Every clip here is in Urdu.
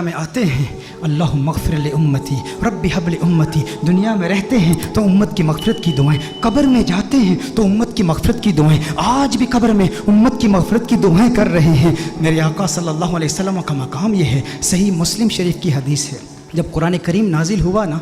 میں آتے ہیں اللہم اغفر لامتی رب ہب لامتی، دنیا میں رہتے ہیں تو امت کی مغفرت کی دعائیں، قبر میں جاتے ہیں تو امت کی مغفرت کی دعائیں، آج بھی قبر میں امت کی مغفرت کی دعائیں کر رہے ہیں۔ میرے آقا صلی اللہ علیہ وسلم کا مقام یہ ہے۔ صحیح مسلم شریف کی حدیث ہے، جب قرآن کریم نازل ہوا نا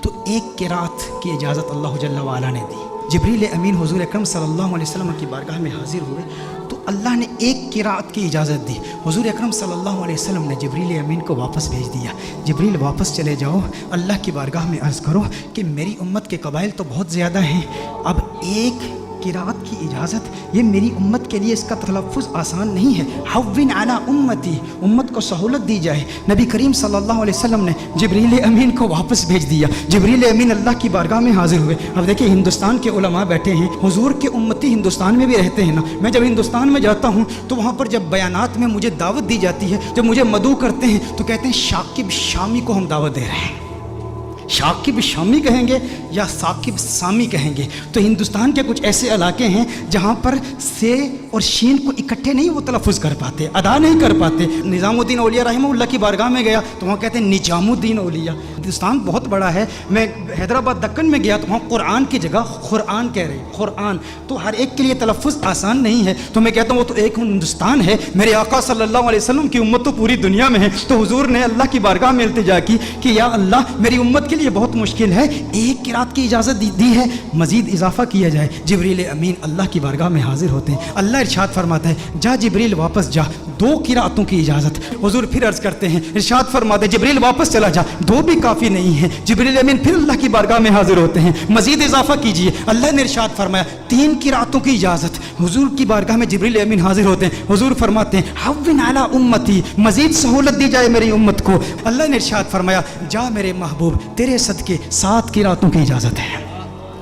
تو ایک قرات کی اجازت اللہ جل وعلا نے دی۔ جبریل امین حضور اکرم صلی اللہ علیہ وسلم کی بارگاہ میں حاضر ہوئے تو اللہ نے ایک قرات کی اجازت دی۔ حضور اکرم صلی اللہ علیہ وسلم نے جبریل امین کو واپس بھیج دیا، جبریل واپس چلے جاؤ، اللہ کی بارگاہ میں عرض کرو کہ میری امت کے قبائل تو بہت زیادہ ہیں، اب ایک قرات کی اجازت، یہ میری امت کے لیے اس کا تلفظ آسان نہیں ہے۔ حوّن علی امتی، امت کو سہولت دی جائے۔ نبی کریم صلی اللہ علیہ وسلم نے جبریل امین کو واپس بھیج دیا، جبریل امین اللہ کی بارگاہ میں حاضر ہوئے۔ اب دیکھیں ہندوستان کے علماء بیٹھے ہیں، حضور کے امتی ہندوستان میں بھی رہتے ہیں نا، میں جب ہندوستان میں جاتا ہوں تو وہاں پر جب بیانات میں مجھے دعوت دی جاتی ہے، جب مجھے مدعو کرتے ہیں تو کہتے ہیں شاکب شامی کو ہم دعوت دے رہے ہیں۔ شاکب شامی کہیں گے یا ثاقب سامی کہیں گے؟ تو ہندوستان کے کچھ ایسے علاقے ہیں جہاں پر سے اور شین کو اکٹھے نہیں وہ تلفظ کر پاتے، ادا نہیں کر پاتے۔ نظام الدین اولیاء رحمہ اللہ کی بارگاہ میں گیا تو وہاں کہتے ہیں نجام الدین اولیاء۔ ہندوستان بہت بڑا ہے، میں حیدرآباد دکن میں گیا تو وہاں قرآن کی جگہ قرآن کہہ رہے ہیں، قرآن۔ تو ہر ایک کے لیے تلفظ آسان نہیں ہے، تو میں کہتا ہوں وہ تو ایک ہندوستان ہے، میرے آقا صلی اللہ علیہ وسلم کی امت تو پوری دنیا میں ہے۔ تو حضور نے اللہ کی بارگاہ میں التجا کی کہ یا اللہ میری امت کے لیے بہت مشکل ہے، ایک قرات کی اجازت دی ہے، مزید اضافہ کیا جائے۔ جبریل امین اللہ کی بارگاہ میں حاضر ہوتے ہیں، اللہ ارشاد فرماتا ہے جا جبریل واپس جا، دو قراتوں کی اجازت۔ حضور پھر عرض کرتے ہیں، ارشاد فرماتے ہیں جبریل واپس چلا جا، دو بھی کافی نہیں ہے۔ جبریل امین پھر اللہ کی بارگاہ میں حاضر ہوتے ہیں، مزید اضافہ کیجئے۔ اللہ نے ارشاد فرمایا تین قراتوں کی اجازت۔ حضور کی بارگاہ میں جبریل امین حاضر ہوتے ہیں، حضور فرماتے ہیں حوّن علی امتی، مزید سہولت دی جائے میری امت کو۔ اللہ نے ارشاد فرمایا جا میرے محبوب تیرے صدقے 7 قراتوں کی اجازت ہے۔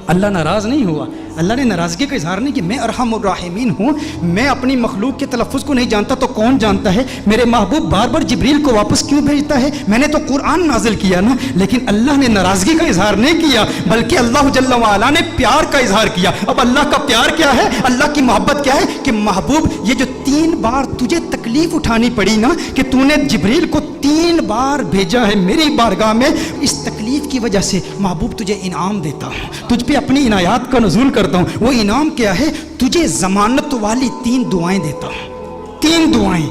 اللہ ناراض نہیں ہوا، اللہ نے ناراضگی کا اظہار نہیں کہ میں ارحم الراحمین ہوں، میں اپنی مخلوق کے تلفظ کو نہیں جانتا تو کون جانتا ہے؟ میرے محبوب بار بار جبریل کو واپس کیوں بھیجتا ہے؟ میں نے تو قرآن نازل کیا نا، لیکن اللہ نے ناراضگی کا اظہار نہیں کیا بلکہ اللہ جل وعلا نے پیار کا اظہار کیا۔ اب اللہ کا پیار کیا ہے، اللہ کی محبت کیا ہے کہ محبوب یہ جو 3 بار تجھے تکلیف اٹھانی پڑی نا کہ تو نے جبریل کو 3 بار بھیجا ہے میری بارگاہ میں، اس تکلیف کی وجہ سے محبوب تجھے انعام دیتا ہوں، تجھ پہ اپنی عنایات کا نزول کرتا ہوں۔ وہ انعام کیا ہے؟ تجھے ضمانت والی 3 دعائیں دیتا ہوں، 3 دعائیں۔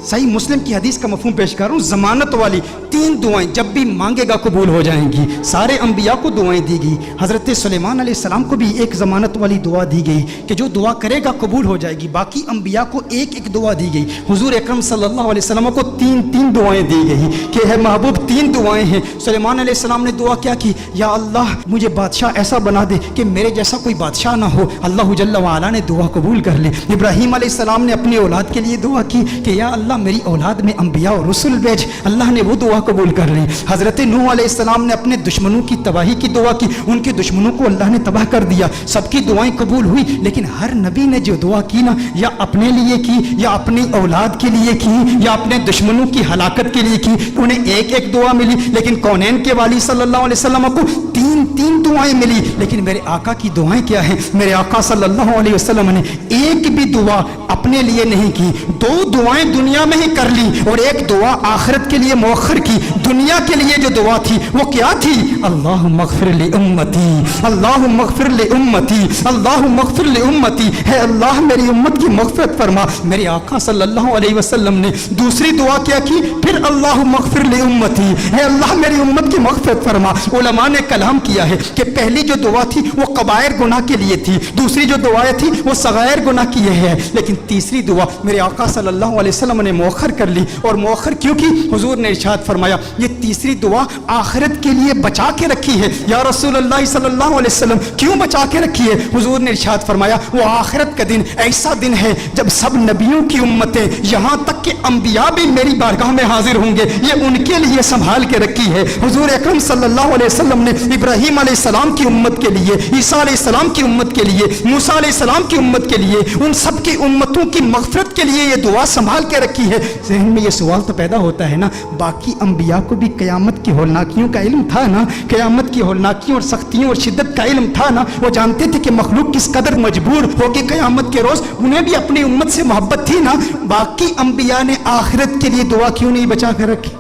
صحیح مسلم کی حدیث کا مفہوم پیش کر رہا ہوں، ضمانت والی 3 دعائیں، جب بھی مانگے گا قبول ہو جائیں گی۔ سارے انبیاء کو دعائیں دی گئی، حضرت سلیمان علیہ السلام کو بھی ایک ضمانت والی دعا دی گئی کہ جو دعا کرے گا قبول ہو جائے گی۔ باقی انبیاء کو ایک ایک دعا دی گئی، حضور اکرم صلی اللہ علیہ وسلم کو 3 دعائیں دی گئی کہ ہے محبوب 3 دعائیں ہیں۔ سلیمان علیہ السلام نے دعا کیا کی؟ یا اللہ مجھے بادشاہ ایسا بنا دے کہ میرے جیسا کوئی بادشاہ نہ ہو۔ اللہ جل وعلا نے دعا قبول کر لی۔ ابراہیم علیہ السلام نے اپنی اولاد کے لیے دعا کی کہ یا اللہ میری اولاد میں انبیاء اور رسول بھیج، اللہ نے وہ دعا قبول کر لی۔ حضرت نوح علیہ السلام نے اپنے دشمنوں کی تباہی کی دعا کی، ان کے دشمنوں کو اللہ نے تباہ کر دیا، سب کی دعائیں قبول ہوئی۔ لیکن ہر نبی نے جو دعا کی نا، یا اپنے لیے کی یا اپنی اولاد کے لیے کی یا اپنے دشمنوں کی ہلاکت کے لیے کی، انہیں ایک ایک دعا ملی۔ لیکن کونین کے والی صلی اللہ علیہ وسلم کو 3 دعائیں ملی۔ لیکن میرے آقا کی دعائیں کیا ہیں؟ میرے آقا صلی اللہ علیہ وسلم نے ایک بھی دعا اپنے لیے نہیں کی، 2 دعائیں دنیا میں ہی کر لی اور ایک دعا آخرت کے لیے مؤخر کی۔ دنیا کے لیے جو دعا تھی وہ کیا تھی؟ اللہم اغفر لامتی، اللہم اغفر لامتی، اللہم اغفر لامتی، ہے اللہ میری امت کی مغفرت فرما۔ میرے آقا صلی اللہ علیہ وسلم نے دوسری دعا کیا کی؟ پھر اللہم اغفر لامتی، ہے اللہ میری امت کی مغفرت فرما۔ علماء نے کلام کیا ہے کہ پہلی جو دعا تھی وہ کبائر گناہ کے لیے تھی، دوسری جو دعائیں تھی وہ صغائر گناہ کی ہے، لیکن تیسری دعا میرے آقا صلی اللہ علیہ وسلم نے مؤخر کر لی۔ اور مؤخر کیوں کی؟ حضور نے ارشاد فرمایا یہ تیسری دعا آخرت کے لیے بچا کے رکھی ہے۔ یا رسول اللہ صلی اللہ علیہ وسلم کیوں بچا کے رکھی ہے؟ حضور نے ارشاد فرمایا وہ آخرت کا دن ایسا دن ہے جب سب نبیوں کی امتیں یہاں تک کہ انبیاء بھی میری بارگاہ میں حاضر ہوں گے، یہ ان کے لیے سنبھال کے رکھی ہے۔ حضور اکرم صلی اللہ علیہ وسلم نے ابراہیم علیہ السلام کی امت کے لیے، عیسیٰ علیہ السلام کی امت کے لیے، موسیٰ علیہ السلام کی امت کے لیے، ان سب کی امتوں کی مغفرت کے لیے یہ دعا سنبھال کے رکھی ہے۔ ذہن میں یہ سوال تو پیدا ہوتا ہے نا، باقی انبیاء کو بھی قیامت کی ہولناکیوں کا علم تھا نا، قیامت کی ہولناکیوں اور سختیوں اور شدت کا علم تھا نا، وہ جانتے تھے کہ مخلوق کس قدر مجبور ہو کے قیامت کے روز، انہیں بھی اپنی امت سے محبت تھی نا۔ باقی انبیاء نے آخرت کے لیے دعا کیوں نہیں بچا کر رکھی؟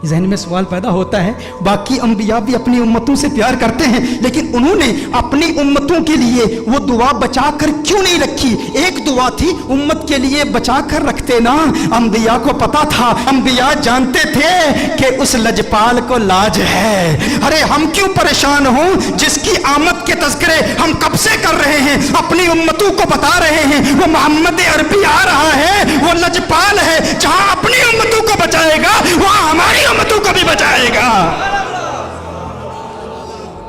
ذہن میں سوال پیدا ہوتا ہے، باقی انبیاء بھی اپنی امتوں سے پیار کرتے ہیں، لیکن انہوں نے اپنی امتوں کے لیے وہ دعا بچا کر کیوں نہیں رکھی؟ ایک دعا تھی امت کے لیے بچا کر رکھتے نا۔ انبیاء کو پتا تھا، انبیاء جانتے تھے کہ اس لجپال کو لاج ہے۔ ارے ہم کیوں پریشان ہوں جس کی آمد کے تذکرے ہم کب سے کر رہے ہیں، اپنی امتوں کو بتا رہے ہیں وہ محمد عربی آ رہا ہے، وہ لجپال ہے، جہاں اپنی امتوں کو بچائے گا وہاں ہماری امتوں کو بھی بچائے گا۔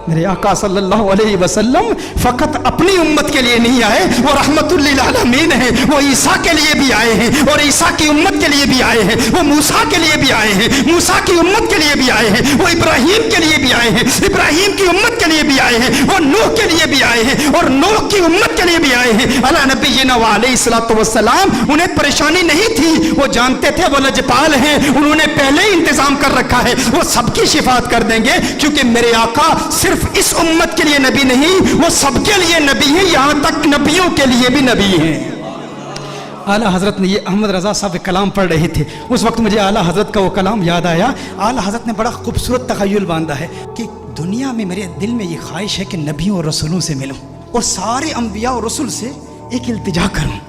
میرے آقا صلی اللہ علیہ وسلم فقط اپنی امت کے لیے نہیں آئے، وہ رحمت للعالمین ہیں، وہ عیسیٰ کے لیے بھی آئے ہیں اور عیسیٰ کی امت کے لیے بھی آئے ہیں، وہ موسیٰ کے لیے بھی آئے ہیں، موسیٰ کی امت کے لیے بھی آئے ہیں، وہ ابراہیم کے لیے بھی آئے ہیں، ابراہیم کی امت کے لیے بھی آئے ہیں، وہ نوح کے لیے بھی آئے ہیں اور نوح کی امت کے لیے بھی آئے ہیں۔ علی نبینا علیہ الصلوۃ والسلام، انہیں پریشانی نہیں تھی، وہ جانتے تھے وہ لجپال ہیں، انہوں نے پہلے ہی انتظام کر رکھا ہے، وہ سب کی شفاعت کر دیں گے، کیونکہ میرے آقا صرف اس امت کے لیے نبی نہیں، وہ سب کے لیے نبی ہیں، یہاں تک نبیوں کے لیے بھی نبی ہیں۔ اعلیٰ حضرت نے یہ احمد رضا صاحب کلام پڑھ رہے تھے، اس وقت مجھے اعلیٰ حضرت کا وہ کلام یاد آیا۔ اعلیٰ حضرت نے بڑا خوبصورت تخیل باندھا ہے کہ دنیا میں میرے دل میں یہ خواہش ہے کہ نبیوں اور رسولوں سے ملوں اور سارے انبیاء اور رسول سے ایک التجا کروں،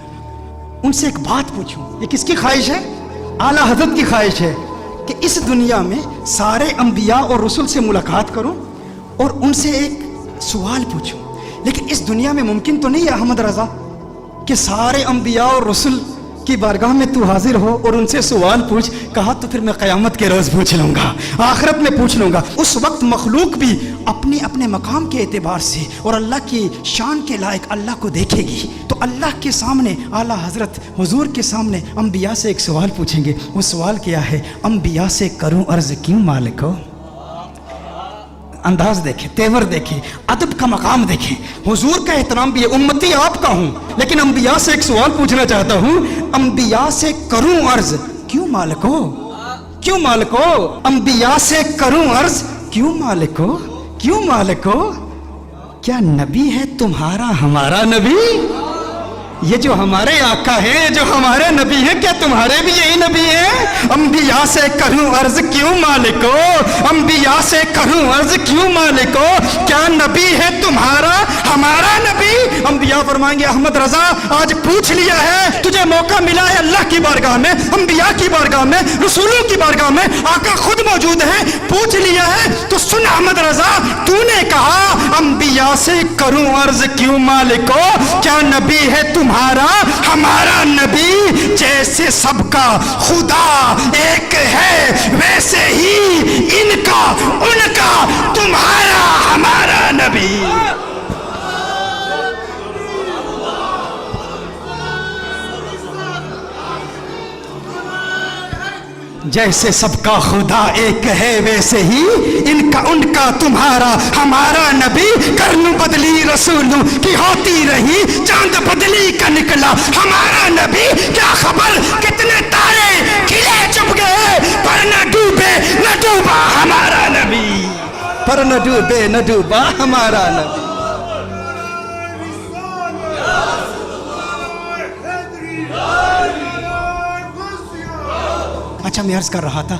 ان سے ایک بات پوچھوں۔ یہ کس کی خواہش ہے؟ اعلیٰ حضرت کی خواہش ہے کہ اس دنیا میں سارے انبیاء اور رسول سے ملاقات کروں اور ان سے ایک سوال پوچھوں۔ لیکن اس دنیا میں ممکن تو نہیں ہے احمد رضا کہ سارے انبیاء اور رسول کی بارگاہ میں تو حاضر ہو اور ان سے سوال پوچھ۔ کہا تو پھر میں قیامت کے روز پوچھ لوں گا، آخرت میں پوچھ لوں گا۔ اس وقت مخلوق بھی اپنے اپنے مقام کے اعتبار سے اور اللہ کی شان کے لائق اللہ کو دیکھے گی، تو اللہ کے سامنے اعلیٰ حضرت حضور کے سامنے انبیاء سے ایک سوال پوچھیں گے۔ وہ سوال کیا ہے؟ انبیاء سے کروں عرض کیوں مالک ہو؟ انداز دیکھیں، تیور دیکھیں، ادب کا مقام دیکھیں، حضور کا احترام بھی ہے، امتی آپ کا ہوں، لیکن انبیاء سے ایک سوال پوچھنا چاہتا ہوں، انبیاء سے کروں عرض کیوں مالک ہو؟ کیوں مالک ہو؟ انبیاء سے کروں عرض کیوں مالک ہو؟ کیوں مالک ہو؟ کیا نبی ہے تمہارا ہمارا نبی؟ یہ جو ہمارے آقا ہیں، جو ہمارے نبی ہیں، کیا تمہارے بھی یہی نبی ہیں؟ انبیاء سے کروں عرض کیوں مالک ہو؟ انبیاء سے کروں عرض کیوں مالک ہو؟ کیا نبی ہے تمہارا ہمارا نبی؟ انبیاء فرمائیں گے احمد رضا آج پوچھ لیا ہے، تجھے موقع ملا ہے اللہ کی بارگاہ میں، انبیاء کی بارگاہ میں، رسولوں کی بارگاہ میں، آقا خود موجود ہیں، پوچھ لیا ہے تو سن احمد رضا، تو نے کہا انبیاء سے کروں عرض کیوں مالک ہو؟ کیا نبی ہے تمہارا ہمارا نبی؟ جیسے سب کا خدا ایک ہے ویسے ہی ان کا ان کا تمہارا ہمارا نبی۔ جیسے سب کا خدا ایک ہے ویسے ہی ان کا تمہارا ہمارا نبی۔ کرنوں بدلی رسولوں کی ہوتی رہی، چاند بدلی کا نکلا ہمارا نبی۔ کیا خبر کتنے تارے کھلے چپ گئے، پر نہ ڈوبے نہ ڈوبا ہمارا نبی، پر نہ ڈوبے نہ ڈوبا ہمارا نبی۔ اچھا میں عرض کر رہا تھا